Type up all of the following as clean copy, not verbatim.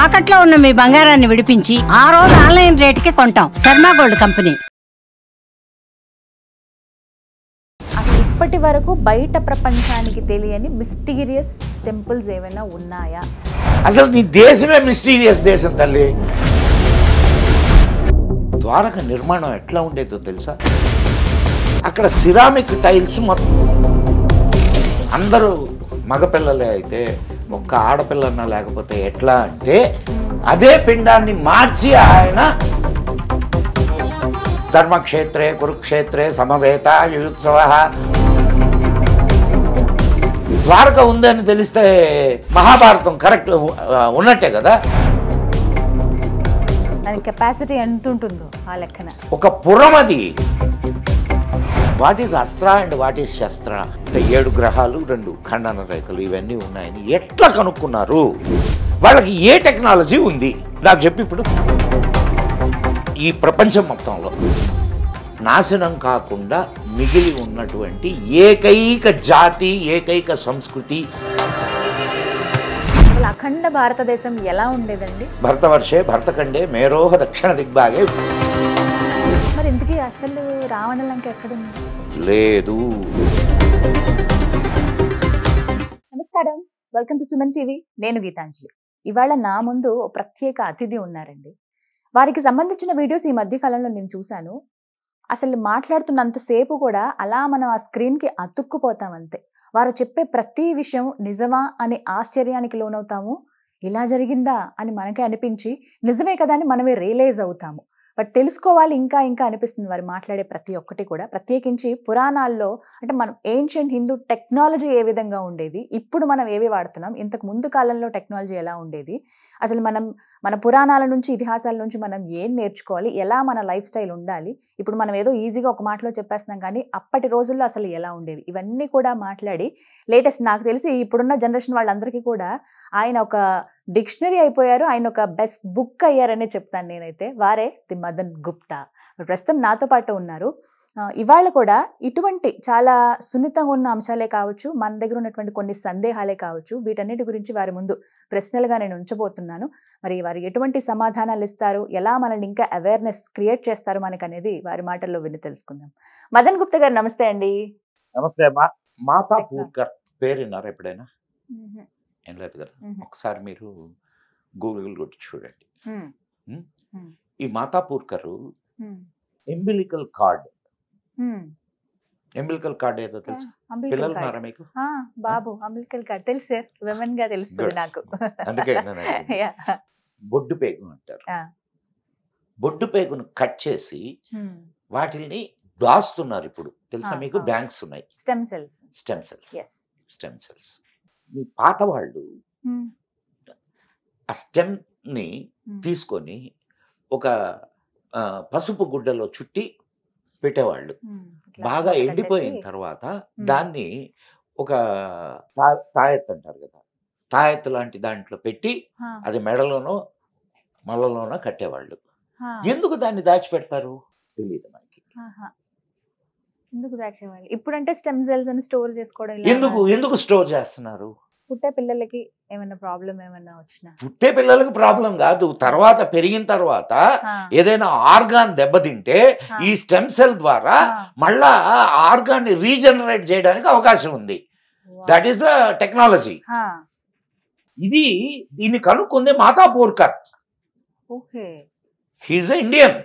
తాకట్లో ఉన్న మీ బంగారాన్ని విడిపించి ఆ రోజు ఆన్లైన్ రేటుకి కొంటాం. Sharma gold company. ఇప్పటి వరకు బయట ప్రపంచానికి తెలియని మిస్టీరియస్ టెంపుల్స్ ఏమైనా ఉన్నాయా? అసలు నీ దేశమే మిస్టీరియస్ దేశం తల్లి. ద్వారక నిర్మాణం ఎట్లా ఉండేదో తెలుసా? అక్కడ సిరామిక్ టైల్స్ మొత్తం అందరూ మగపిల్లలే అయితే ఒక్క ఆడపిల్లన్నా లేకపోతే ఎట్లా అంటే అదే పిండాన్ని మార్చి ఆయన ధర్మక్షేత్రే కురుక్షేత్రే సమవేత యుయుత్సవ ద్వారక ఉందని తెలిస్తే మహాభారతం కరెక్ట్ ఉన్నట్టే కదా. దాని కెపాసిటీ ఎంత ఉంటుందో ఆ లెక్కన ఒక పురం అది. What is astra and what is shastra అంటే 7 గ్రహాలు 2 ఖండన రేఖలు ఇవన్నీ ఉన్నాయని ఎట్లా కనుక్కున్నారు? వాళ్ళకి ఏ టెక్నాలజీ ఉంది నాకు చెప్పి. ఇప్పుడు ఈ ప్రపంచం మొత్తంలో నాశనం కాకుండా మిగిలి ఉన్నటువంటి ఏకైక జాతి, ఏకైక సంస్కృతి అఖండ భారతదేశం ఎలా ఉండేదండి? భరతవర్షే భరతఖండే మేరోహ దక్షిణ దిగ్భాగే. మరి ఇంతకీ అసలు రావణ లంక ఎక్కడుంది? లేదు. నమస్కారం, వెల్కమ్ టు సుమన్ టీవీ. నేను గీతాంజలి. ఇవాళ నా ముందు ప్రత్యేక అతిథి ఉన్నారండి. వారికి సంబంధించిన వీడియోస్ ఈ మధ్య కాలంలో నేను చూశాను. అసలు మాట్లాడుతున్నంతసేపు కూడా అలా మనం ఆ స్క్రీన్కి అతుక్కుపోతాం అంతే. వారు చెప్పే ప్రతి విషయం నిజమా అని ఆశ్చర్యానికి లోనవుతాము. ఇలా జరిగిందా అని మనకే అనిపించి నిజమే కదా అని మనమే రియలైజ్ అవుతాము. బట్ తెలుసుకోవాలి ఇంకా ఇంకా అనిపిస్తుంది వారు మాట్లాడే ప్రతి ఒక్కటి కూడా. ప్రత్యేకించి పురాణాల్లో అంటే మనం ఏన్షియంట్ హిందూ టెక్నాలజీ ఏ విధంగా ఉండేది, ఇప్పుడు మనం ఏవి వాడుతున్నాం, ఇంతకు ముందు కాలంలో టెక్నాలజీ ఎలా ఉండేది, అసలు మన పురాణాల నుంచి ఇతిహాసాల నుంచి మనం ఏం నేర్చుకోవాలి, ఎలా మన లైఫ్ స్టైల్ ఉండాలి, ఇప్పుడు మనం ఏదో ఈజీగా ఒక మాటలో చెప్పేస్తున్నాం కానీ అప్పటి రోజుల్లో అసలు ఎలా ఉండేవి, ఇవన్నీ కూడా మాట్లాడి లేటెస్ట్ నాకు తెలిసి ఇప్పుడున్న జనరేషన్ వాళ్ళందరికీ కూడా ఆయన ఒక డిక్షనరీ అయిపోయారు. ఆయన ఒక బెస్ట్ బుక్ అయ్యారనే చెప్తాను నేనైతే. వారే ది మదన్ గుప్తా. ప్రస్తుతం నాతో పాటు ఉన్నారు. ఇవాళ కూడా ఇటువంటి చాలా సున్నితంగా ఉన్న అంశాలే కావచ్చు, మన దగ్గర ఉన్నటువంటి కొన్ని సందేహాలే కావచ్చు, వీటన్నిటి గురించి వారి ముందు ప్రశ్నలుగా నేను ఉంచబోతున్నాను. మరి వారు ఎటువంటి సమాధానాలు ఇస్తారు, ఎలా మనల్ని ఇంకా అవేర్నెస్ క్రియేట్ చేస్తారు మనకు అనేది వారి మాటల్లో విని తెలుసుకుందాం. మదన్ గుప్తా గారు నమస్తే అండి. నమస్తే. మాతా పూర్కర్ పేరు విన్నారా ఎప్పుడైనా? ఏం లేదు కదా. ఒకసారి మీరు గూగుల్ కొట్టి చూడండి. ఈ మాతా పూర్కర్ ఎంబిలికల్ కార్డ్ ఏదో తెలుసు? పిల్లలు ఉన్నారా మీకు? బాబు అంబిలికల్ కార్డ్ తెలుసు సార్, విమెన్ గా తెలుస్తుంది నాకు. అందుకే బొడ్డు పేగు అంటారు. బొడ్డు పేగును కట్ చేసి వాటిని దాస్తున్నారు. ఇప్పుడు తెలుసా మీకు? బ్యాంక్స్ ఉన్నాయి. Stem cells. మీ పాత వాళ్ళు ఆ స్టెమ్ ని తీసుకొని ఒక పసుపు గుడ్డలో చుట్టి పెట్టేవాళ్ళు. బాగా ఎండిపోయిన తర్వాత దాన్ని ఒక తాయెత్తు అంటారు కదా, తాయెత్తు లాంటి దాంట్లో పెట్టి అది మెడలోనో మళ్ళలోనో కట్టేవాళ్ళు. ఎందుకు దాన్ని దాచిపెడతారు తెలియదు మనకి. ఎందుకు దాచేవాళ్ళు? ఇప్పుడంటే స్టెమ్ సెల్స్ అని స్టోర్ చేసుకోవడం. ఎందుకు స్టోర్ చేస్తున్నారు? పుట్టే పిల్లలకి ఏమైనా ప్రాబ్లం ఏమైనా వచ్చినా? పుట్టే పిల్లలకి ప్రాబ్లం కాదు, తర్వాత పెరిగిన తర్వాత ఏదైనా ఆర్గాన్ దెబ్బతింటే ఈ స్టెమ్ సెల్ ద్వారా మళ్ళా ఆర్గాన్ ని రీజనరేట్ చేయడానికి అవకాశం ఉంది. That is the technology. దీన్ని కనుక్కుంది Mata Purkar. He is Indian.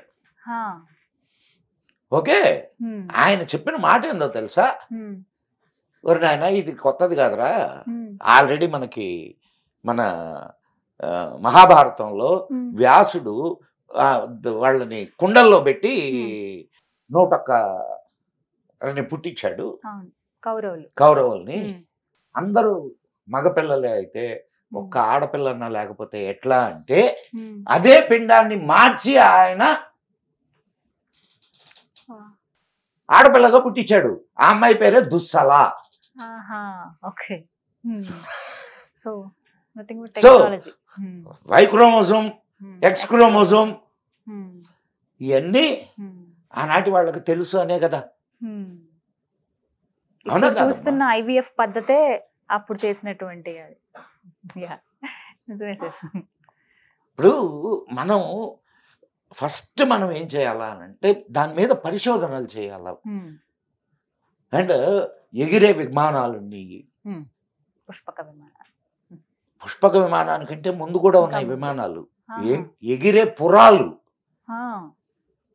Okay, ఆయన చెప్పిన మాట ఏందో తెలుసా? ఒరి నాయన, ఇది కొత్తది కాదురా, ఆల్రెడీ మనకి మన మహాభారతంలో వ్యాసుడు వాళ్ళని కుండల్లో పెట్టి 101 పుట్టించాడు కౌరవుల్ని. అందరూ మగపిల్లలే అయితే ఒక్క ఆడపిల్లన్నా లేకపోతే ఎట్లా అంటే అదే పిండాన్ని మార్చి ఆయన ఆడపిల్లగా పుట్టించాడు. ఆ అమ్మాయి పేరే Dussala. So Y chromosome, X chromosome ఇవన్నీ ఆనాటి వాళ్ళకి తెలుసు అనే కదా. చూస్తున్న ఐవీఎఫ్ పద్ధతే అప్పుడు చేసినటువంటి అది. నిజమే సార్. ఇప్పుడు మనం ఫస్ట్ మనం ఏం చేయాలా అంటే దాని మీద పరిశోధనలు చేయాలా. అండ్ ఎగిరే విమానాలున్నాయి. పుష్పక విమానాలు. పుష్పక విమానానికంటే ముందు కూడా ఉన్నాయి ఇంకా ముందు. విమానాలు. ఎగిరే పురాలు. ఆ,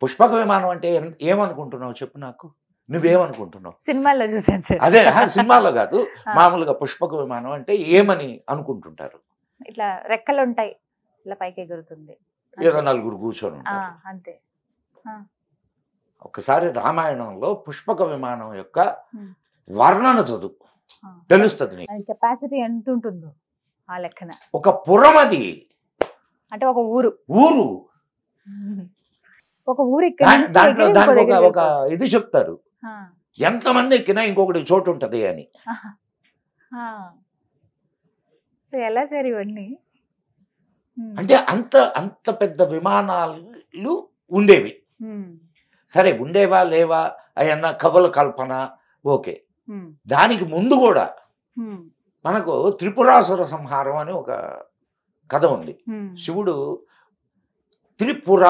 పుష్పక విమానం అంటే ఏమనుకుంటున్నావు చెప్పు నాకు, నువ్వేమనుకుంటున్నావు? సినిమాల్లో చూసాను సార్. అదే సినిమాలో కాదు, ఆ. మామూలుగా పుష్పక విమానం అంటే ఏమని అనుకుంటుంటారు? ఇట్లా రెక్కలు ఉంటాయి, ఇట్లా పైకి ఎగురుతుంది. ఏదో నలుగురు కూర్చొని ఆ, ఉంటారు. అంతే. ఒకసారి రామాయణంలో పుష్పక విమానం యొక్క Hmm. వర్ణన చదువు, ఆ. తెలుస్తుంది నీకు. అది కెపాసిటీ ఎంత ఉంటుందో ఆ లెక్కన. ఒక పురం అది, అంటే ఒక ఊరు ఊరు. ఒక ఊరు ఇక్కడ నుంచి దాంట్లో ఎగిరి ఇంకో దానికి ఒక దగ్గరికి ఒక ఇది చెప్తారు, ఆ, ఎంతమంది ఎక్కినా ఇంకొకటి చోటు ఉంటది అని. ఆ. సో ఎలా సార్ ఇవన్నీ? అంటే అంత అంత పెద్ద విమానాలు ఉండేవి. సరే ఉండేవా లేవా అయన్న కవుల కల్పన, ఓకే. దానికి ముందు కూడా మనకు త్రిపురాసుర సంహారం అని ఒక కథ ఉంది. శివుడు త్రిపుర,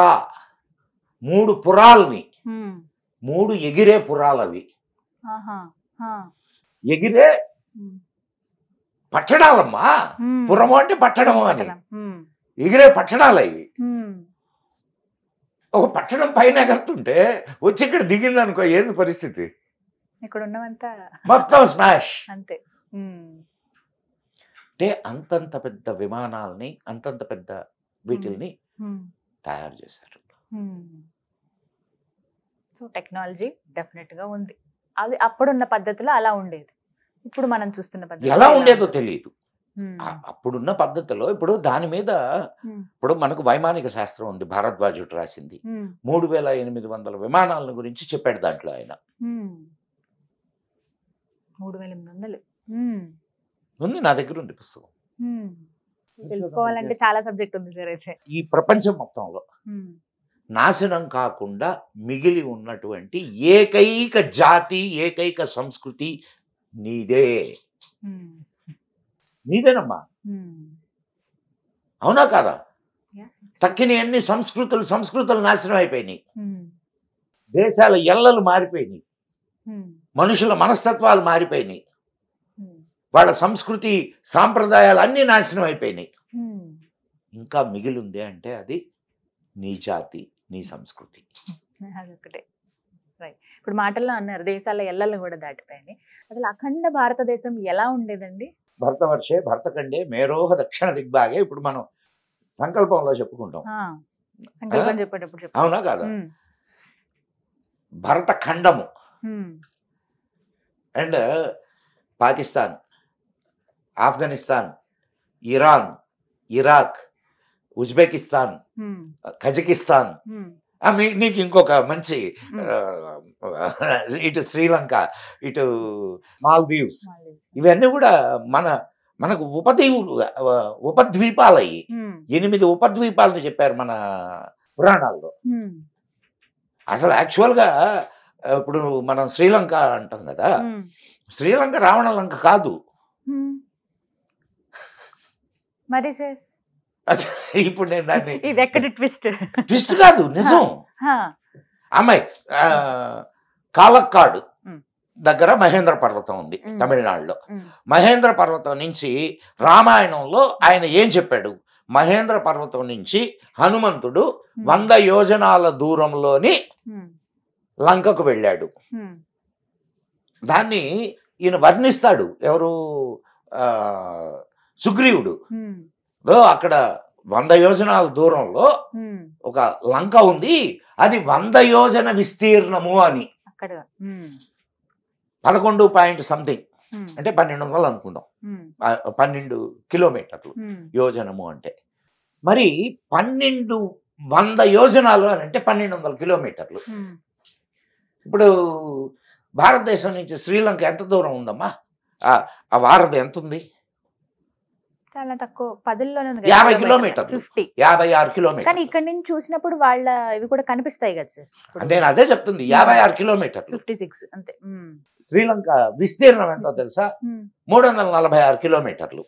3 పురాల్ని, 3 ఎగిరే పురాలు అవి, ఎగిరే పట్టడాలమ్మా. పురము అంటే పట్టడము అని, ఎగిరే పట్టడాలు అవి. ఒక పట్టణం పైన ఎగరుతుంటే వచ్చి ఇక్కడ దిగింది అనుకో, ఏంది పరిస్థితి? ఇక్కడ ఉన్నవంతా మొత్తం స్మాష్. అంతే. అంటే అంతంత పెద్ద విమానాలని, అంతంత పెద్ద వీటిల్ని తయారు చేశారు. సో టెక్నాలజీ డెఫినెట్ గా ఉంది. అది అప్పుడున్న పద్ధతిలో అలా ఉండేది, ఇప్పుడు మనం చూస్తున్న పద్ధతి ఎలా ఉండేదో తెలియదు. అప్పుడున్న పద్ధతిలో ఇప్పుడు దాని మీద ఇప్పుడు మనకు వైమానిక శాస్త్రం ఉంది, భారద్వాజుడు రాసింది. 3800 విమానాలను గురించి చెప్పాడు దాంట్లో ఆయన. 3800 ఉంది, నా దగ్గర ఉంది పుస్తకం. తెలుసుకోవాలంటే చాలా సబ్జెక్ట్ ఉంది సార్. అయితే ఈ ప్రపంచం మొత్తంలో నాశనం కాకుండా మిగిలి ఉన్నటువంటి ఏకైక జాతి, ఏకైక సంస్కృతి నీదే. నీదేనమ్మా, అవునా కాదా? తక్కిన అన్ని సంస్కృతులు నాశనం అయిపోయినాయి, దేశాల ఎల్లలు మారిపోయినాయి, మనుషుల మనస్తత్వాలు మారిపోయినాయి, వాళ్ళ సంస్కృతి సాంప్రదాయాలు అన్నీ నాశనం అయిపోయినాయి. ఇంకా మిగిలి ఉంది అంటే అది నీ జాతి, నీ సంస్కృతి. అదొకటే. రైట్. ఇప్పుడు మాటల్లో అన్నారు దేశాల ఎల్లలు కూడా దాటిపోయాయి. అసలు అఖండ భారతదేశం ఎలా ఉండేదండి? భరతవర్షే భరతఖండే మేరోహ దక్షిణ దిగ్భాగే. ఇప్పుడు మనం సంకల్పంలో చెప్పుకుంటాం, సంకల్పం చెప్పేటప్పుడు చెప్పు. అవునా కాదా? భరత ఖండము and Pakistan, Afghanistan, Iran, Iraq, Uzbekistan, Kazakhstan, నీకు ఇంకొక మంచి ఇటు శ్రీలంక, ఇటు మాల్దీవ్స్, ఇవన్నీ కూడా మనకు ఉపద్వీపాలు అయ్యి 8 ఉపద్వీపాలని చెప్పారు మన పురాణాల్లో. అసలు యాక్చువల్గా ఇప్పుడు మనం శ్రీలంక అంటాం కదా, శ్రీలంక రావణ లంక కాదు. మరి సార్ ఇప్పుడు నేను దాన్ని ఇది ఎక్కడ ట్విస్ట్ కాదు, నిజం. అమ్మాయి కాలక్కాడు దగ్గర మహేంద్ర పర్వతం ఉంది తమిళనాడులో. మహేంద్ర పర్వతం నుంచి రామాయణంలో ఆయన ఏం చెప్పాడు? మహేంద్ర పర్వతం నుంచి హనుమంతుడు 100 యోజనాల దూరంలోని లంకకు వెళ్ళాడు. దాన్ని ఈయన వర్ణిస్తాడు, ఎవరు? సుగ్రీవుడు. అక్కడ 100 యోజనాల దూరంలో ఒక లంక ఉంది, అది 100 యోజన విస్తీర్ణము అని. 11 పాయింట్ సంథింగ్ అంటే 1200 అనుకుందాం, 12 కిలోమీటర్లు యోజనము అంటే. మరి 100 యోజనాలు అని అంటే 1200 కిలోమీటర్లు. ఇప్పుడు భారతదేశం నుంచి శ్రీలంక ఎంత దూరం ఉందమ్మా? ఆ వారధి ఎంత ఉంది? చాలా తక్కువ, 10లోనే 50 కిలోమీటర్లు, 56 కిలోమీటర్లు. కానీ ఇక్కడ నుంచి చూసినప్పుడు వాళ్ళ ఇవి కూడా కనిపిస్తాయి కదా సార్. నేను అదే చెప్తుంది, 56 కిలోమీటర్లు. 56 అంతే. శ్రీలంక విస్తీర్ణం ఎంతో తెలుసా? 346 కిలోమీటర్లు.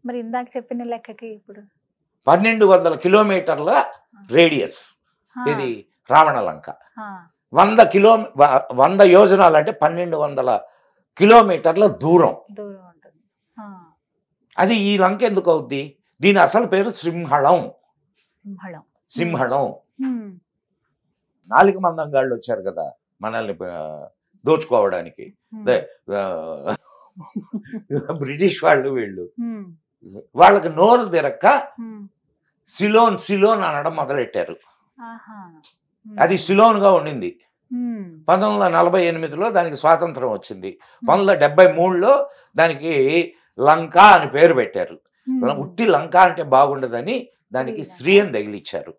మరి ఇందాక చెప్పిన లెక్కకి ఇప్పుడు 1200 కిలోమీటర్ల రేడియస్ ఇది రావణ లంక. 100 యోజనాలు అంటే 1200 కిలోమీటర్ల దూరం. అది ఈ లంక ఎందుకు అవుద్ది? దీని అసలు పేరు సింహళం. సింహళం. 4 మందంగాళ్ళు వచ్చారు కదా మనల్ని దోచుకోవడానికి, బ్రిటిష్ వాళ్ళు. వీళ్ళు వాళ్ళకి నోరు తిరక్క సిలోన్ సిలోన్ అనడం మొదలెట్టారు. అది సిలోన్గా ఉండింది. 1948లో దానికి స్వాతంత్రం వచ్చింది. 1973లో దానికి లంక అని పేరు పెట్టారు. ఉట్టి లంక అంటే బాగుండదని దానికి శ్రీ అని తగిలిచ్చారు.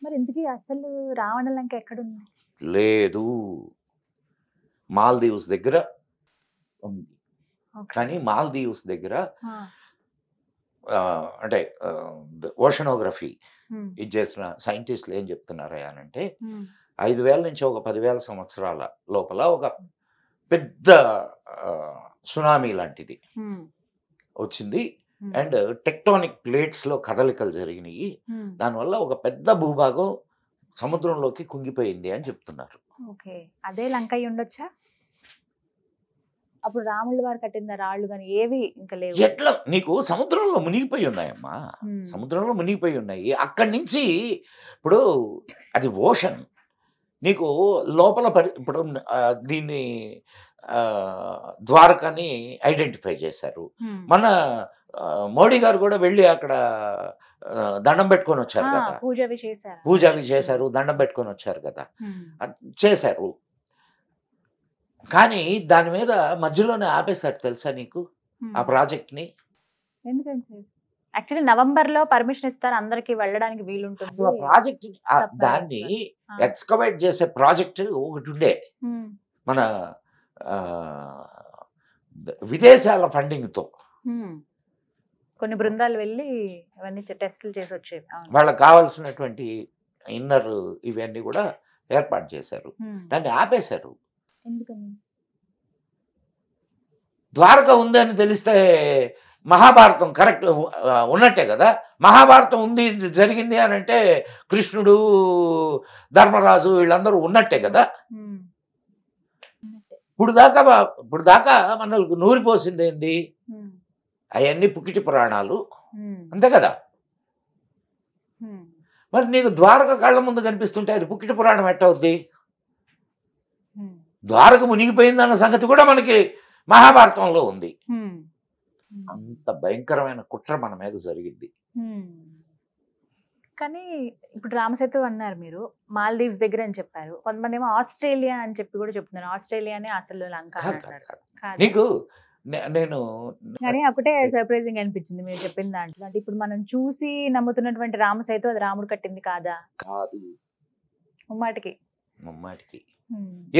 మరి ఇంతకీ అసలు రావణ లంక ఎక్కడుంది? లేదు, మాల్దీవ్స్ దగ్గర ఉంది. కానీ మాల్దీవ్స్ దగ్గర అంటే ఓషనోగ్రఫీ ఇది చేసిన సైంటిస్టులు ఏం చెప్తున్నారు అంటే 5000 నుంచి ఒక 10,000 సంవత్సరాల లోపల ఒక పెద్ద సునామీ లాంటిది వచ్చింది. అండ్ టెక్టానిక్ ప్లేట్స్ లో కదలికలు జరిగినాయి. దానివల్ల ఒక పెద్ద భూభాగం సముద్రంలోకి కుంగిపోయింది అని చెప్తున్నారు. అదే లంక అయి ఉండొచ్చా? అప్పుడు రాముల వారు కట్టిన రాళ్ళు కానీ ఏవి ఇంకా లేవు. ఎట్లా నీకు సముద్రంలో మునిగిపోయి ఉన్నాయమ్మా, సముద్రంలో మునిగిపోయి ఉన్నాయి. అక్కడి నుంచి ఇప్పుడు అది ఓషన్, నీకు లోపల ఇప్పుడు దీన్ని ద్వారకాని ఐడెంటిఫై చేశారు. మన మోడీ గారు కూడా వెళ్ళి అక్కడ దండం పెట్టుకొని వచ్చారు కదా, పూజ అవి చేశారు, దండం పెట్టుకొని వచ్చారు కదా, చేశారు. కానీ దాని మీద మధ్యలోనే ఆపేశారు తెలుసా నీకు ఆ ప్రాజెక్ట్ ని? ఎందుకంటే యాక్చువల్లీ నవంబర్ లో పర్మిషన్ ఇస్తారు, అందరికి వెళ్ళడానికి వీలుంటుంది. ప్రాజెక్ట్ దాన్ని ఎక్స్కవేట్ చేసే ప్రాజెక్ట్ ఒకటి ఉండే మన విదేశాల ఫండింగ్ తో కొన్ని బృందాలు వెళ్ళి అవన్నీ టెస్టులు చేసి వచ్చేవి. వాళ్ళకి కావాల్సినటువంటి ఇన్నర్ ఇవన్నీ కూడా ఏర్పాటు చేశారు. దాన్ని ఆపేశారు. ఎందుకని? ద్వారక ఉందని తెలిస్తే మహాభారతం కరెక్ట్ ఉన్నట్టే కదా. మహాభారతం ఉంది జరిగింది అని అంటే కృష్ణుడు, ధర్మరాజు వీళ్ళందరూ ఉన్నట్టే కదా. ఇప్పుడు దాకా మనకు నూరిపోసింది ఏంది? అవన్నీ పుకిటి పురాణాలు, అంతే కదా. మరి నీకు ద్వారక కళ్ళ ముందు కనిపిస్తుంటే అది పుకిటి పురాణం ఎట్టవుద్ది? ద్వారక మునిగిపోయిందన్న సంగతి కూడా మనకి మహాభారతంలో ఉంది. అంత భయంకరమైన కుట్ర మన మీద జరిగింది. కానీ ఇప్పుడు రామసేతు అన్నారు మీరు, మాల్దీవ్స్ దగ్గర అని చెప్పారు. కొంతమంది ఏమో ఆస్ట్రేలియా అని చెప్పి కూడా చెప్తున్నారు. ఆస్ట్రేలియానే అసలు లంక నీకు నేను కానీ ఒకటే సర్ప్రైజింగ్ అనిపించింది మీరు చెప్పిన దాంట్లో. అంటే ఇప్పుడు మనం చూసి నమ్ముతున్నటువంటి రామసేతు అది రాముడు కట్టింది కాదా? కాదు, ముమ్మాటికి.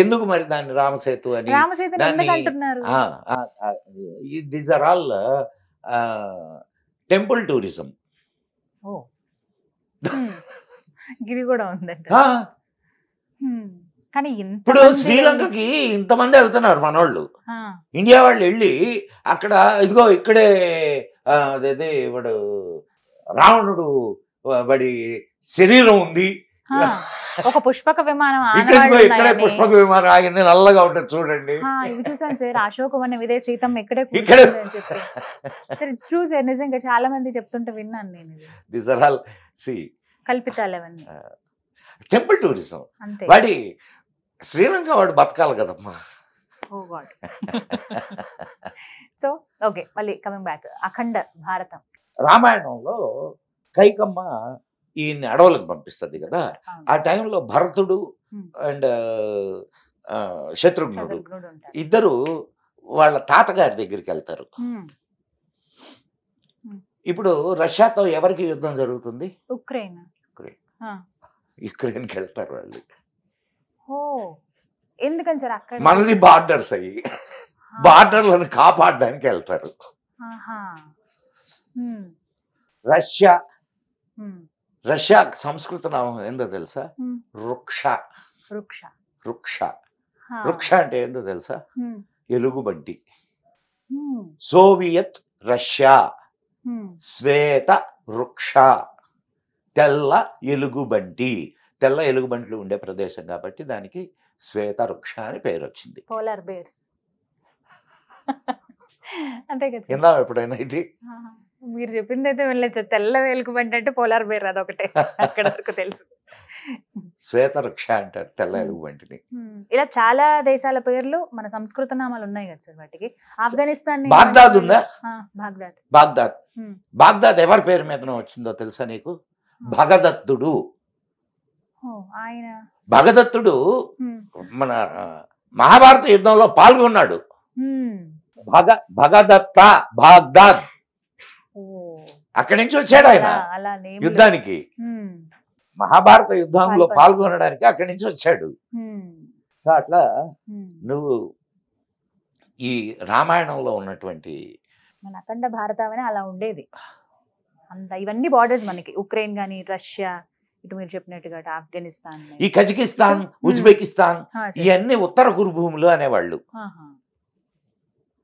ఎందుకు మరి దాన్ని రామసేతు అని? These are all temple tourism. ఇది కూడా ఉందంట. కానీ ఇప్పుడు శ్రీలంకకి ఇంతమంది వెళ్తున్నారు మనోళ్ళు, ఇండియా వాళ్ళు వెళ్ళి అక్కడ ఇదిగో ఇక్కడే అదే వాడు రావణుడు వాడి శరీరం ఉంది, ఒక పుష్పక విమానం ఇక్కడే పుష్పక విమానం ఆగింది, నల్లగా ఉంటుంది చూడండి. ఇవి చూసాను సార్, అశోకవనం ఇదే, సీతమ్మ ఇక్కడే ట్రూ సార్. నిజంగా చాలా మంది చెప్తుంటే విన్నాను నేను. దీస్ ఆర్ ఆల్ కల్పితాలు అవన్నీ. Temple tourism. వాడి శ్రీలంక వాడు బతకాలి కదమ్మా. సో ఓకే, మళ్ళీ కమింగ్ బ్యాక్, అఖండ భారతం. రామాయణంలో కైకమ్మ ఈయన్ని అడవులకు పంపిస్తుంది కదా. ఆ టైంలో భరతుడు అండ్ శత్రుఘ్నుడు ఇద్దరు వాళ్ళ తాతగారి దగ్గరికి వెళ్తారు. ఇప్పుడు రష్యాతో ఎవరికి యుద్ధం జరుగుతుంది? యుక్రెయిన్కి వెళ్తారు వాళ్ళు. ఎందుకని సార్? అక్కడ మనది బార్డర్స్ అయ్యి బార్డర్లను కాపాడడానికి వెళ్తారు. రష్యా సంస్కృత నామం ఏందో తెలుసా? వృక్ష. వృక్ష అంటే ఏందో తెలుసా? ఎలుగుబంటి. సోవియత్ రష్యా శ్వేత వృక్ష, తెల్ల ఎలుగుబంటి. తెల్ల ఎలుగుబంట్లు ఉండే ప్రదేశం కాబట్టి దానికి శ్వేత వృక్ష అని పేరు వచ్చింది. పోలార్ బేర్స్ అంతే కదా సార్? విన్నా ఎప్పుడైనా ఇది? మీరు చెప్పింది అయితే వెళ్ళలేదు సార్. తెల్ల ఎలుగుబంటి అంటే పోలార్ బేర్ అదొకటే అక్కడ వరకు తెలుసు. శ్వేత వృక్ష అంటారు తెల్ల ఎలుగుబంటిని. ఇలా చాలా దేశాల పేర్లు మన సంస్కృత నామాలు ఉన్నాయి కదా సార్ వాటికి. ఆఫ్ఘనిస్తాన్ బాగ్దాద్ ఉందా? బాగ్దాద్. బాగ్దాద్. బాగ్దాద్ ఎవరి పేరు మీదనో వచ్చిందో తెలుసా నీకు? భగదత్తుడు. ఆయన భగదత్తుడు మన మహాభారత యుద్ధంలో పాల్గొన్నాడు. భగదత్త బాగ్దాద్ అక్కడి నుంచి వచ్చాడు ఆయన యుద్ధానికి. మహాభారత యుద్ధంలో పాల్గొనడానికి అక్కడి నుంచి వచ్చాడు. సో అట్లా నువ్వు ఈ రామాయణంలో ఉన్నటువంటి మన అఖండ భారతం అలా ఉండేది అంత. ఇవన్నీ బార్డర్స్ మనకి, ఉక్రెయిన్ గానీ, రష్యా, ఇటు మీరు చెప్పినట్టుగా ఆఫ్ఘనిస్తాన్, ఈ కజకిస్తాన్, ఉజ్బెకిస్తాన్, ఇవన్నీ ఉత్తర కురుభూములు అనేవాళ్ళు.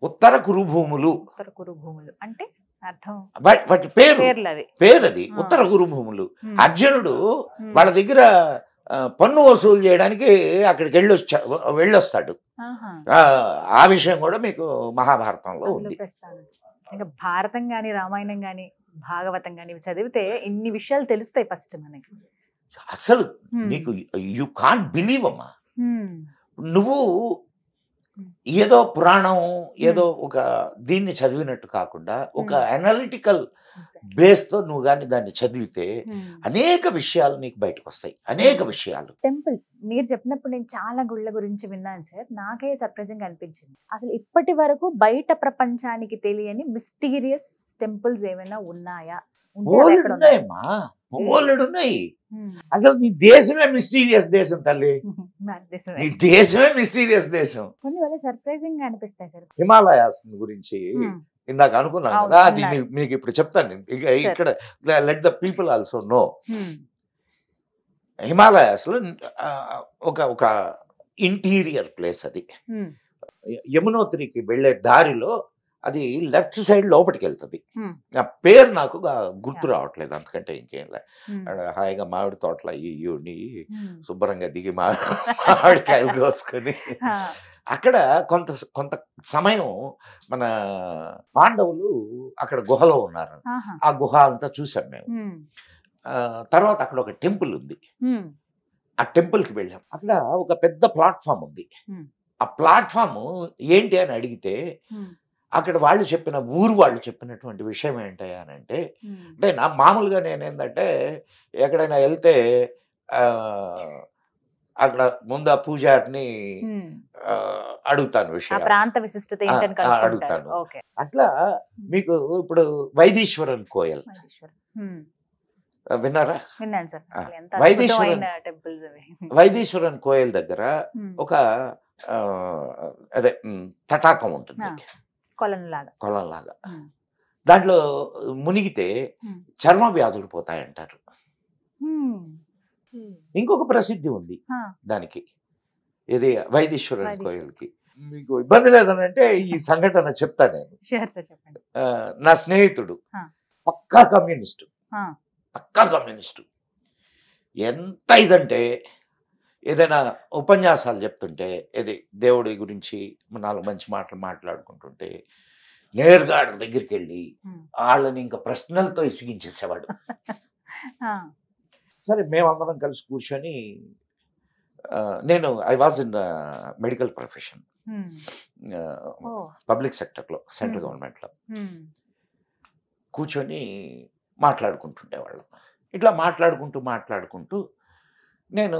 ఉత్తర కురుభూములు. ఉత్తర కురుభూములు అంటే అర్థం వాటి పేరది ఉత్తర కురుభూములు. అర్జునుడు వాళ్ళ దగ్గర పన్ను వసూలు చేయడానికి అక్కడికి వెళ్ళొస్తాడు. ఆ విషయం కూడా మీకు మహాభారతంలో ఉంది. ఇంకా భారతం గాని, రామాయణం గాని, భాగవతం గాని చదివితే ఇన్ని విషయాలు తెలుస్తాయి ఫస్ట్ మనకి. అసలు నీకు యు కాంట్ బిలీవ్ అమ్మా. నువ్వు ఏదో పురాణం ఏదో ఒక దీన్ని చదివినట్టు కాకుండా ఒక అనలిటికల్ బేస్ తో నువ్వు కానీ దాన్ని చదివితే అనేక విషయాలు నీకు బయటకు వస్తాయి. అనేక విషయాలు. టెంపుల్స్ మీరు చెప్పినప్పుడు నేను చాలా గుళ్ళ గురించి విన్నాను సార్. నాకే సర్ప్రైజింగ్ అనిపించింది. అసలు ఇప్పటి వరకు బయట ప్రపంచానికి తెలియని మిస్టీరియస్ టెంపుల్స్ ఏమైనా ఉన్నాయా? ఉన్నాయమ్మా, ఉన్నాయి. అసలు నీ దేశమే మిస్టీరియస్ దేశం తల్లి. నీ దేశమే మిస్టీరియస్ దేశం. కొన్ని వేళ సర్ప్రైజింగ్ అనిపిస్తాయి సార్. హిమాలయాస్ గురించి ఇందాక అనుకున్నాను కదా, అది మీకు ఇప్పుడు చెప్తాను. ఇక్కడ let the people also know. Himalayas లో ఒక ఇంటీరియర్ ప్లేస్ అది. యమునోత్రికి వెళ్లే దారిలో అది లెఫ్ట్ సైడ్ లోపలికి వెళ్తుంది. ఆ పేరు నాకు గుర్తు రావట్లేదు, అంతకంటే ఇంకేం లే. హాయిగా మామిడి తోటల ఇయ్యుని శుభ్రంగా దిగి మామిడికాయలు కోసుకొని అక్కడ కొంత సమయం మన పాండవులు అక్కడ గుహలో ఉన్నారు. ఆ గుహ అంతా చూసాం మేము. తర్వాత అక్కడ ఒక టెంపుల్ ఉంది. ఆ టెంపుల్ కి వెళ్ళాం. అక్కడ ఒక పెద్ద ప్లాట్ఫామ్ ఉంది. ఆ ప్లాట్ఫామ్ ఏంటి అని అడిగితే అక్కడ వాళ్ళు చెప్పినటువంటి విషయం ఏంటంటే, అంటే నా మామూలుగా నేనేందంటే ఎక్కడైనా వెళ్తే అక్కడ ముందు ఆ పూజారిని అడుగుతాను విషయం, ప్రాంత విశిష్టత అడుగుతాను. అట్లా మీకు ఇప్పుడు వైదీశ్వరన్ కోయల్ విన్నారా? వైదీశ్వరన్ కోయల్ దగ్గర ఒక అదే తటాకం ఉంటుంది, కొలంలాగా. దాంట్లో మునిగితే చర్మ వ్యాధులు పోతాయంటారు. ఇంకొక ప్రసిద్ధి ఉంది దానికి, ఇది వైదీశ్వరన్ కోయిల్కి. మీకు ఇబ్బంది లేదనంటే ఈ సంఘటన చెప్తా నేను. నా స్నేహితుడు పక్కా కమ్యూనిస్టు. ఎంత ఇదంటే ఏదైనా ఉపన్యాసాలు చెప్తుంటే, ఇది దేవుడి గురించి 4 మంచి మాటలు మాట్లాడుకుంటుంటే నేరుగా వాళ్ళ దగ్గరికి వెళ్ళి వాళ్ళని ఇంకా ప్రశ్నలతో ఇసిగించేసేవాడు. సరే మేమందరం కలిసి కూర్చొని, నేను I was in medical profession, public సెక్టర్లో, సెంట్రల్ గవర్నమెంట్లో కూర్చొని మాట్లాడుకుంటుండేవాళ్ళం. ఇట్లా మాట్లాడుకుంటూ నేను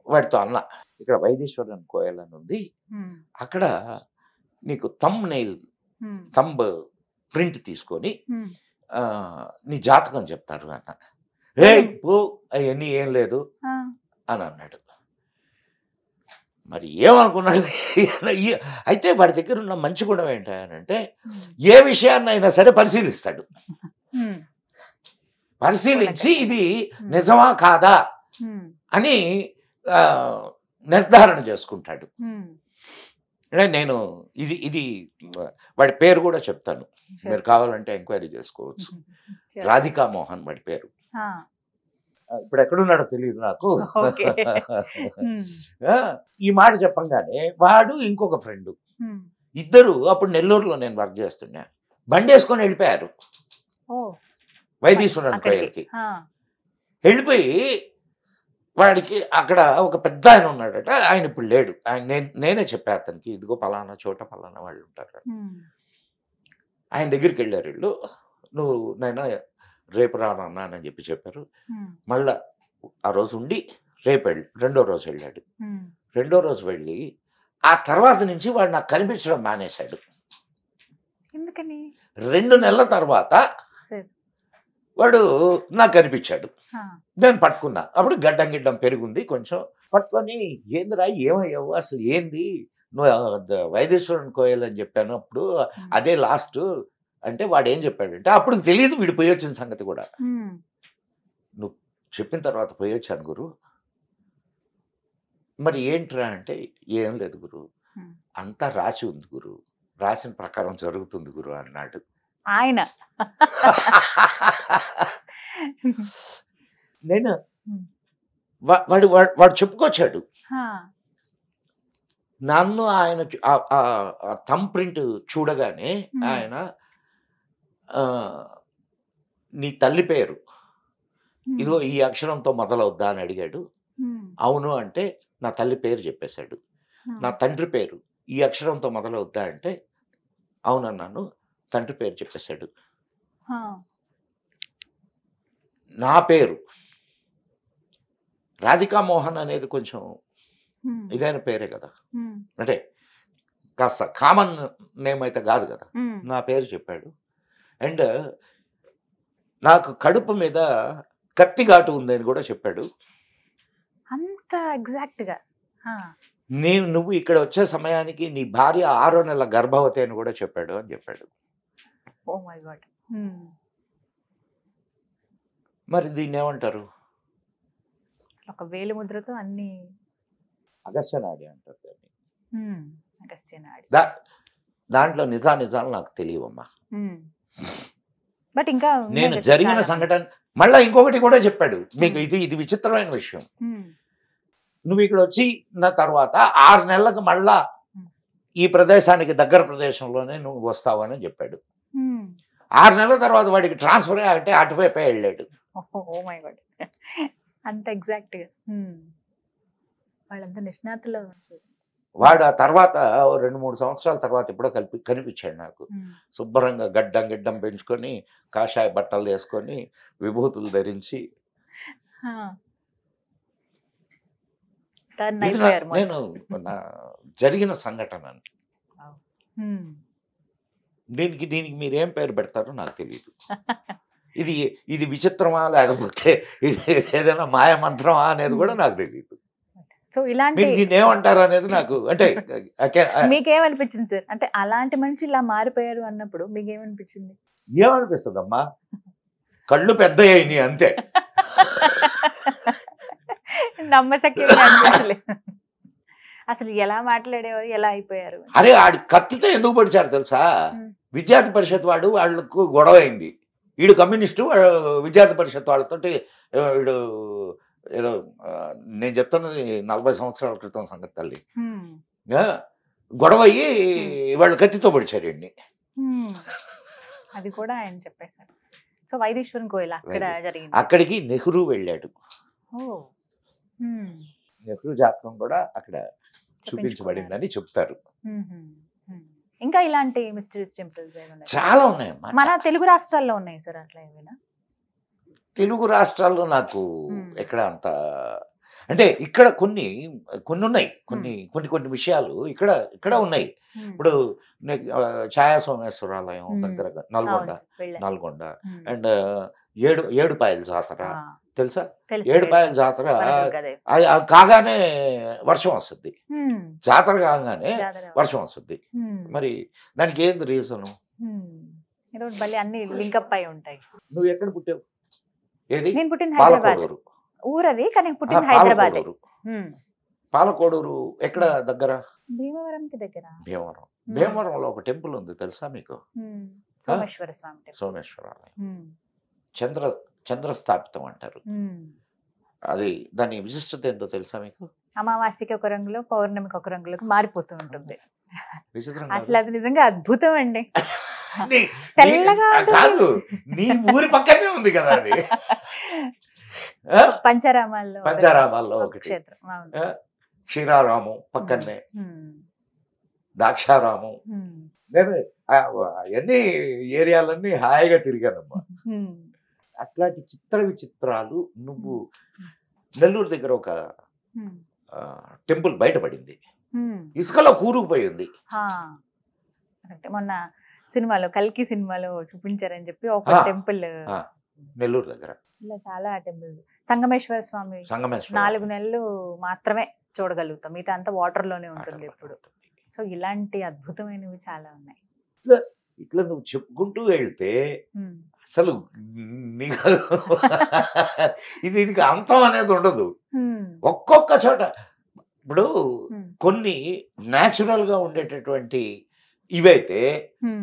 వాడితో అన్నా, ఇక్కడ వైదీశ్వరన్ కోయల్ అని ఉంది, అక్కడ నీకు థంబ్ ప్రింట్ తీసుకొని నీ జాతకం చెప్తారు అన్న. అవన్నీ ఏం లేదు అని అన్నాడు. మరి ఏమనుకున్నాడు? అయితే వాడి దగ్గర ఉన్న మంచి గుణం ఏంటంటే ఏ విషయాన్ని అయినా సరే పరిశీలిస్తాడు. పరిశీలించి ఇది నిజమా కాదా అని నిర్ధారణ చేసుకుంటాడు. అంటే నేను ఇది వాడి పేరు కూడా చెప్తాను, మీరు కావాలంటే ఎంక్వైరీ చేసుకోవచ్చు. రాధికా మోహన్ వాడి పేరు. ఇప్పుడు ఎక్కడున్నాడో తెలియదు నాకు. ఈ మాట చెప్పంగానే వాడు ఇంకొక ఫ్రెండ్ ఇద్దరు అప్పుడు నెల్లూరులో నేను వర్క్ చేస్తున్నా, బండి వేసుకొని వెళ్ళిపోయారు వైదీశ్వరన్ కోయల్కి. వెళ్ళిపోయి వాడికి అక్కడ ఒక పెద్ద ఆయన ఉన్నాడట, ఆయన ఇప్పుడు లేడు. ఆయన నేనే చెప్పా అతనికి, ఇదిగో పలానా చోట పలానా వాళ్ళు ఉంటారు. ఆయన దగ్గరికి వెళ్ళారు వీళ్ళు. నువ్వు నైనా రేపు రానన్నా అని చెప్పి చెప్పారు. మళ్ళా ఆ రోజు ఉండి రేపు రెండో రోజు వెళ్ళాడు. రెండో రోజు వెళ్ళి ఆ తర్వాత నుంచి వాడు నాకు కనిపించడం మానేశాడు. 2 నెలల తర్వాత వాడు నాకు కనిపించాడు. నేను పట్టుకున్నా. అప్పుడు గడ్డం గిడ్డం పెరుగుంది కొంచెం. పట్టుకొని ఏందిరా ఏమయ్యావు అసలు ఏంది, నువ్వు వైదేశ్వరన్ కోయల్ అని చెప్పాను అప్పుడు, అదే లాస్ట్ అంటే వాడు ఏం చెప్పాడంటే, అప్పుడు తెలియదు వీడు పోయి వచ్చిన సంగతి కూడా. నువ్వు చెప్పిన తర్వాత పోయి వచ్చాను గురు, మరి ఏంట్రా అంటే ఏం లేదు గురు, అంతా రాసి ఉంది గురు, రాసిన ప్రకారం జరుగుతుంది గురు అన్నాడు ఆయన. నేను వాడు వాడు చెప్పుకొచ్చాడు. నన్ను ఆయన థంబ్ ప్రింట్ చూడగానే ఆయన నీ తల్లి పేరు ఇదిగో ఈ అక్షరంతో మొదలవుద్దా అని అడిగాడు. అవును అంటే నా తల్లి పేరు చెప్పేశాడు. నా తండ్రి పేరు ఈ అక్షరంతో మొదలవుద్దా అంటే అవునన్నాను, తండ్రి పేరు చెప్పేశాడు. నా పేరు రాధికా మోహన్ అనేది కొంచెం ఇదైన పేరే కదా, అంటే కాస్త కామన్ నేమ్ అయితే కాదు కదా. నా పేరు చెప్పాడు. అండ్ నాకు కడుపు మీద కత్తి ఘాటు ఉందని కూడా చెప్పాడు. అంత ఎగ్జాక్ట్ గా నువ్వు ఇక్కడ వచ్చే సమయానికి నీ భార్య 6వ నెల గర్భవతి అని కూడా చెప్పాడు అని చెప్పాడు. Oh my God. మరి దీన్ని ఏమంటారు? ఒక వేలు ముద్రతో అన్ని అగస్త్యనాడి అంటారు దాన్ని. అగస్త్యనాడి. దాంట్లో నిజాలు నాకు తెలియవమ్మా. బట్ ఇంకా నేను జరిగిన సంఘటన మళ్ళా ఇంకొకటి కూడా చెప్పాడు మీకు. ఇది విచిత్రమైన విషయం. నువ్వు ఇక్కడ వచ్చిన తర్వాత 6 నెలలకు మళ్ళా ఈ ప్రదేశానికి దగ్గర ప్రదేశంలోనే నువ్వు వస్తావు అని చెప్పాడు. 6 నెలల తర్వాత వాడికి ట్రాన్స్ఫర్ అంటే అటువైపే వెళ్ళాడు. ఓ మై గాడ్, అంత ఎగ్జాక్ట్ గా వాళ్ళంతా నిష్ణాతులు. వాడు ఆ తర్వాత 2-3 సంవత్సరాల తర్వాత ఎప్పుడో కనిపించాడు నాకు. శుభ్రంగా గడ్డం పెంచుకొని కాషాయ బట్టలు వేసుకొని విభూతులు ధరించి. నేను జరిగిన సంఘటన. దీనికి మీరేం పేరు పెడతారో నాకు తెలియదు. ఇది విచిత్రమా లేకపోతే ఇది ఏదైనా మాయ మంత్రమా అనేది కూడా నాకు తెలియదు. సో ఇలాంటి దీన్ని ఏమంటారు అనేది నాకు అంటే మీకేమనిపించింది సార్? అంటే అలాంటి మనిషి ఇలా మారిపోయారు అన్నప్పుడు మీకేమనిపించింది? ఏమనిపిస్తుంది అమ్మా, కళ్ళు పెద్ద అయినాయి అంతే. నమ్మశక్యంగా అనిపించలేదు. అసలు ఎలా మాట్లాడేవారు, ఎలా అయిపోయారు? అరే ఆడి కత్తితో ఎందుకు పడిచారు తెలుసా? విద్యార్థి పరిషత్ వాళ్ళకు గొడవ అయింది. వీడు కమ్యూనిస్టు, విద్యార్థి పరిషత్ వాళ్ళతో వీడు ఏదో నేను చెప్తున్నది 40 సంవత్సరాల క్రితం సంగతి తల్లి. గొడవ అయ్యి వాళ్ళు కత్తితో పడిచారు అండి. అది కూడా ఆయన చెప్పేశారు. సో వైదేశ్వరన్ కోయల్ అక్కడ జరిగింది. అక్కడికి నెహ్రూ వెళ్ళాడు. నెహ్రూ జాతకం కూడా అక్కడ చూపించబడిందని చెప్తారు. ఇంకా ఇలాంటి మిస్టరీస్ టెంపుల్స్ చాలా ఉన్నాయమ్మా. మన తెలుగు రాష్ట్రాల్లో ఉన్నాయి సార్ అట్లా ఏమైనా? తెలుగు రాష్ట్రాల్లో నాకు ఎక్కడ అంత అంటే ఇక్కడ కొన్ని ఉన్నాయి, కొన్ని విషయాలు ఇక్కడ ఉన్నాయి. ఇప్పుడు ఛాయా సోమేశ్వరాలయం దగ్గర నల్గొండ అండ్ ఏడుపాయల జాతర తెలుసా? ఏడుపాయల జాతర కాగానే వర్షం వస్తుంది, జాతర కాగానే వర్షం వస్తుంది. మరి దానికి ఏంది రీజను? అన్ని లింకప్ అయి ఉంటాయి. నువ్వు ఎక్కడ పుట్టావు? ఏది? నేను పుట్టింది హైదరాబాద్. ఊరది కానీ పుట్టింది హైదరాబాద్. పాలకోడూరు ఎక్కడ దగ్గర? భీమవరంకి దగ్గర. భీమవరం. భీమవరంలో ఒక టెంపుల్ ఉంది తెలుసా మీకు? సోమేశ్వర స్వామి టెంపుల్. సోమేశ్వర ఆలయం. చంద్రస్థాపితం అంటారు. అది దాని విశిష్టత ఏంటో తెలుసా మీకు? అమావాస్యకి ఒక రంగులో, పౌర్ణమికి ఒక రంగులోకి మారిపోతూ ఉంటుంది. విచిత్రం అసలు అది నిజంగా అద్భుతం అండి. తెల్లగా కాదు, నీ ఊరి పక్కనే ఉంది కదా అది. పంచారామాల్లో ఒకటి, క్షేత్రం. క్షీరారాము పక్కనే, దాక్షారాము. నేను అన్ని ఏరియాలన్నీ హాయిగా తిరిగానమ్మా. అట్లాంటి చిత్ర విచిత్రాలు. నువ్వు నెల్లూరు దగ్గర ఒక టెంపుల్ బయటపడింది, ఇసుకలో కూరుకుపోయింది. మొన్న సినిమాలో, కల్కి సినిమాలో చూపించారని చెప్పి ఒక టెంపుల్ నెల్లూరు దగ్గర. ఇలా చాలా టెంపుల్. సంగమేశ్వర స్వామి 4 నెలలు మాత్రమే చూడగలుగుతాం, మిగతా అంతా వాటర్ లోనే ఉంటుంది ఎప్పుడు. సో ఇలాంటి అద్భుతమైనవి చాలా ఉన్నాయి. ఇట్లా నువ్వు చెప్పుకుంటూ వెళ్తే అసలు నీకు దీనికి అంతం అనేది ఉండదు. ఒక్కొక్క చోట ఇప్పుడు కొన్ని న్యాచురల్ గా ఉండేటటువంటి ఇవైతే,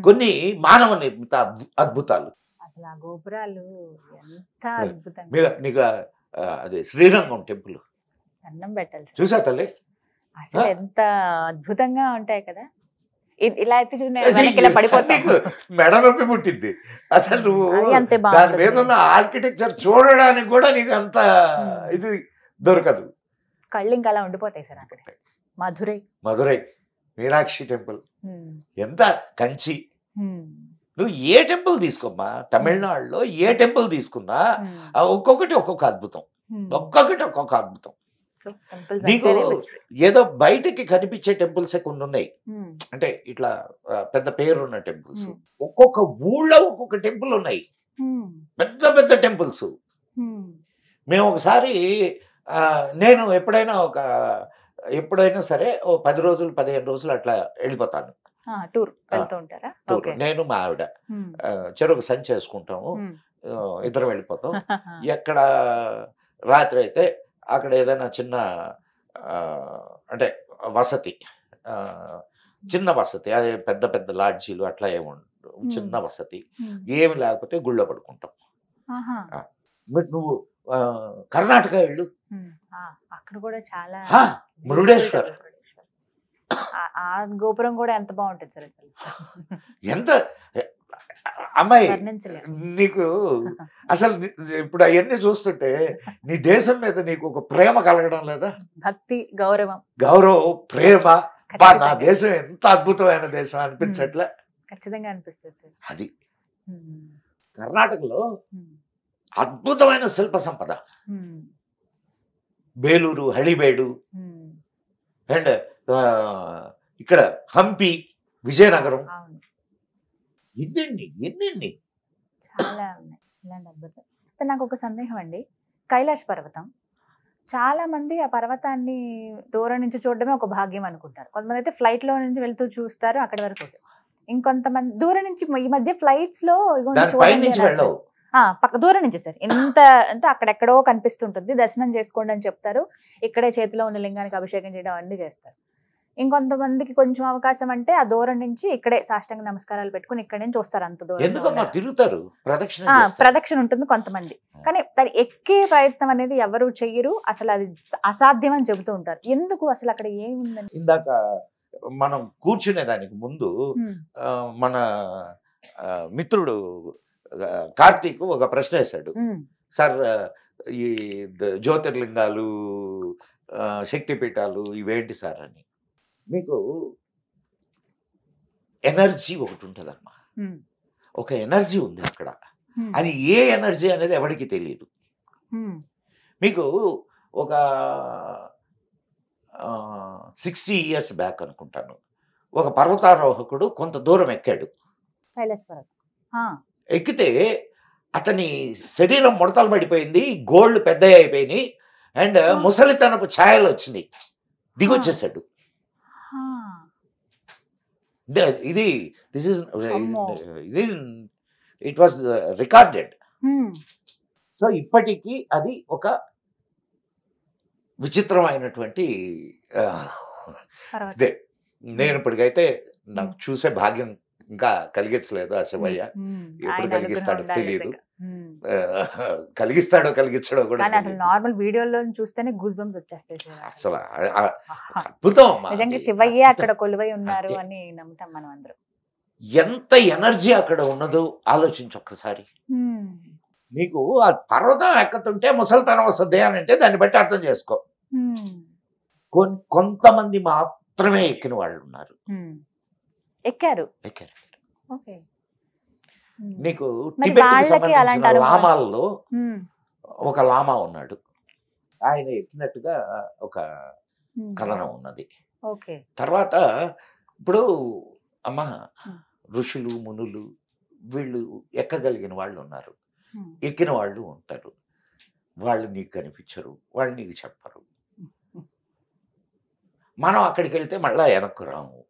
కొన్ని మానవ నిర్మిత అద్భుతాలు. అసలు ఆ గోపురాలు ఎంత అద్భుతంగా. నీకు అదే శ్రీరంగం టెంపుల్ అన్నం పెట్టాలి చూసా తల్లి, అసలు ఎంత అద్భుతంగా ఉంటాయి కదా. ఇలా అయితే ఇలా పడిపోతాయి, మెడ నొప్పి పుట్టింది. అసలు నువ్వు దాని మీద ఉన్న ఆర్కిటెక్చర్ చూడడానికి కూడా నీకు అంత ఇది దొరకదు. కళ్ళు ఇంకా అలా ఉండిపోతాయి సార్ అక్కడ. మధురై మీనాక్షి టెంపుల్ ఎంత, కంచి. నువ్వు ఏ టెంపుల్ తీసుకోమ్మా, తమిళనాడులో ఏ టెంపుల్ తీసుకున్నా ఒక్కొక్కటి ఒక్కొక్క అద్భుతం, ఒక్కొక్కటి ఒక్కొక్క అద్భుతం. నీకు ఏదో బయటకి కనిపించే టెంపుల్స్ కొన్ని ఉన్నాయి, అంటే ఇట్లా పెద్ద పేరున్న టెంపుల్స్. ఒక్కొక్క ఊళ్ళో ఒక్కొక్క టెంపుల్ ఉన్నాయి, పెద్ద పెద్ద టెంపుల్స్. మేము ఒకసారి నేను ఎప్పుడైనా సరే ఓ 10 రోజులు 15 రోజులు అట్లా వెళ్ళిపోతాను టూర్. నేను మా ఆవిడ చెరుకు సంచి చేసుకుంటాము, ఇద్దరు వెళ్ళిపోతాం. ఎక్కడ రాత్రి అయితే అక్కడ ఏదైనా చిన్న అంటే వసతి, చిన్న వసతి, అదే పెద్ద పెద్ద లాడ్జీలు అట్లా ఏముండవు, చిన్న వసతి. ఏమి లేకపోతే గుళ్ళో పడుకుంటాం. నువ్వు కర్ణాటక వెళ్ళు, అక్కడ కూడా చాలా మురుడేశ్వర్. ఆ గోపురం కూడా ఎంత బాగుంటుంది సార్ అసలు. ఎంత అమ్మాయి నీకు అసలు ఇప్పుడు అవన్నీ చూస్తుంటే నీ దేశం మీద నీకు ఒక ప్రేమ కలగడం లేదా? భక్తి, గౌరవం, ప్రేమ. నా దేశం ఎంత అద్భుతమైన దేశం అనిపించట్లే? ఖచ్చితంగా అనిపిస్తుంది సార్. అది కర్ణాటకలో అద్భుతమైన శిల్ప సంపద. బేలూరు, హళిబేడు, అండ్ ఇక్కడ హంపి, విజయనగరం, ఎన్ని చాలా ఉన్నాయి ఇలాంటి అద్భుతం. నాకు ఒక సందేహం అండి, కైలాష్ పర్వతం, చాలా మంది ఆ పర్వతాన్ని దూరం నుంచి చూడడమే ఒక భాగ్యం అనుకుంటారు. కొంతమంది అయితే ఫ్లైట్ లో నుంచి వెళ్తూ చూస్తారు అక్కడి వరకు. ఇంకొంతమంది దూరం నుంచి, ఈ మధ్య ఫ్లైట్స్ లో పక్క దూరం నుంచి సార్ ఎంత అంటే అక్కడెక్కడో కనిపిస్తుంటుంది, దర్శనం చేసుకోండి అని చెప్తారు. ఇక్కడే చేతిలో ఉన్న లింగానికి అభిషేకం చేయడం అన్ని చేస్తారు. ఇంకొంతమందికి కొంచెం అవకాశం అంటే ఆ దూరం నుంచి ఇక్కడే సాష్టాంగ నమస్కారాలు పెట్టుకుని ఇక్కడ నుంచి చూస్తారు. అంత దూరం తిరుగుతారు, ప్రదక్షిణ ఉంటుంది కొంతమంది. కానీ దాన్ని ఎక్కే ప్రయత్నం అనేది ఎవరు చెయ్యరు, అసలు అది అసాధ్యం అని చెబుతూ ఉంటారు. ఎందుకు అసలు అక్కడ ఏముందని? ఇందాక మనం కూర్చునే దానికి ముందు మన మిత్రుడు కార్తీక్ ఒక ప్రశ్న వేశాడు, సార్ ఈ జ్యోతిర్లింగాలు, శక్తిపీఠాలు ఇవేంటి సార్ అని. మీకు ఎనర్జీ ఒకటి ఉంటుందమ్మా, ఒక ఎనర్జీ ఉంది అక్కడ. అది ఏ ఎనర్జీ అనేది ఎవరికి తెలియదు. మీకు ఒక 60 years బ్యాక్ అనుకుంటాను, ఒక పర్వతారోహకుడు కొంత దూరం ఎక్కాడు. ఎక్కితే అతని శరీరం ముడతలు పడిపోయింది, గోళ్ళు పెద్దవి అయిపోయినాయి, అండ్ ముసలితనపు ఛాయలు వచ్చినాయి, దిగొచ్చేసాడు. ఇది ఇట్ వాజ్ రికార్డెడ్. సో ఇప్పటికీ అది ఒక విచిత్రమైనటువంటి ఆ, పర్వతం. ఇదే నేను ఇప్పటికైతే నాకు చూసే భాగ్యం ఇంకా కలిగించలేదు ఆ శివయ్య. ఎప్పుడు ఆయన కలిగిస్తాడో అనుగ్రహం ఉండాలి తెలియదు. నిజంగా. కలిగిస్తాడో కలిగించడో కూడా కానీ అసలు తెలియదు. నార్మల్ వీడియోలో చూస్తేనే గూస్ బంప్స్ వచ్చేస్తాయి శివ అసలు. అసలు అద్భుతం అమ్మా. నిజంగా అది శివయ్యే అక్కడ అద్భుతం. కొలువై ఉన్నారు అంతే. అని నమ్ముతాం మనం అందరం. ఎంత ఎనర్జీ అక్కడ ఉన్నదో ఆలోచించి ఒక్కసారి. నీకు ఆ పర్వతం ఎక్కుతుంటే ముసలితనం వస్తుంది అని అంటే దాన్ని బట్టి అర్థం చేసుకో. కొంతమంది మాత్రమే ఎక్కిన వాళ్ళు ఉన్నారు. ఎక్కారు. ఎక్కారు. ఓకే. నీకు మరి టిబెట్కి వాళ్ళకి అలాంటి సంబంధించిన అనుభవం. లామాల్లో ఒక లామా ఉన్నాడు. ఆయన ఎక్కినట్టుగా ఒక కథనం ఉన్నది. ఓకే. తర్వాత ఇప్పుడు అమ్మ ఋషులు మునులు వీళ్ళు ఎక్కగలిగిన వాళ్ళు ఉన్నారు, ఎక్కిన వాళ్ళు ఉంటారు. వాళ్ళు నీకు కనిపించరు, వాళ్ళు నీకు చెప్పరు. మనం అక్కడికి వెళ్తే మళ్ళా వెనక్కు రాము.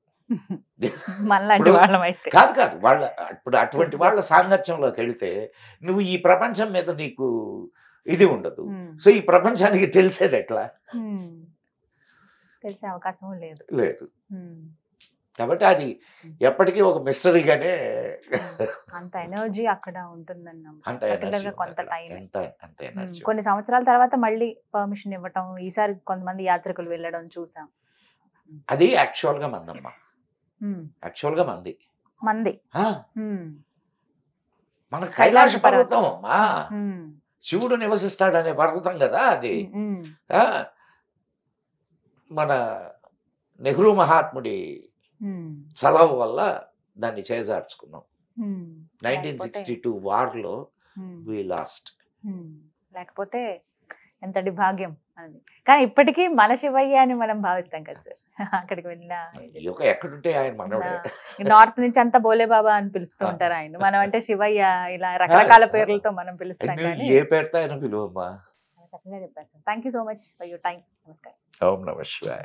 మనలాంటి ఇప్పుడు వాళ్ళం అయితే కాదు కాదు వాళ్ళ ఇప్పుడు అటువంటి వాళ్ళ సాంగత్యంలోకి వెళ్తే నువ్వు ఈ ప్రపంచం మీద నీకు ఇది ఉండదు. సో ఈ ప్రపంచానికి తెలిసేది ఎట్లా? తెలిసే అవకాశం లేదు. లేదు. కాబట్టి అది ఎప్పటికీ ఒక మిస్టరీగానే అంత ఎనర్జీ అక్కడ ఉంటుందన్న అంత Particular ఎనర్జీ గా కొంత టైం. అంత ఎనర్జీ. కొన్ని సంవత్సరాల తర్వాత మళ్ళీ పర్మిషన్ ఇవ్వటం, ఈసారి కొంతమంది యాత్రికులు వెళ్ళడం చూసాం. అది యాక్చువల్గా మందమ్మ, యాక్చువల్గా మంది. మంది ఆ, మన కైలాస కైలాస పర్వతం అమ్మా, శివుడు నివసిస్తాడనే పర్వతం కదా అది. ఆ, మన నెహ్రూ మహాత్ముడి చలవ వల్ల దాన్ని చేజార్చుకున్నాం. 1962 వార్లో వి లాస్ట్. లేకపోతే ఎంతటి భాగ్యం అది. కానీ ఇప్పటికీ మన శివయ్య అని మనం భావిస్తాం కదా సార్. అక్కడికి వెళ్ళిన ఎక్కడుంటే ఆయన మనోడే. నార్త్ నుంచి అంతా బోలే బాబా అని పిలుస్తూ ఉంటారు ఆయన. మనం అంటే శివయ్య ఇలా రకరకాల పేర్లతో మనం పిలుస్తాం. నువ్వు కానీ ఏ పేరుతో ఆయన పిలువమ్మా. చక్కగా చెప్పారు sir. Thank you so much for your time. నమస్కారం. ఓం నమః శివాయ.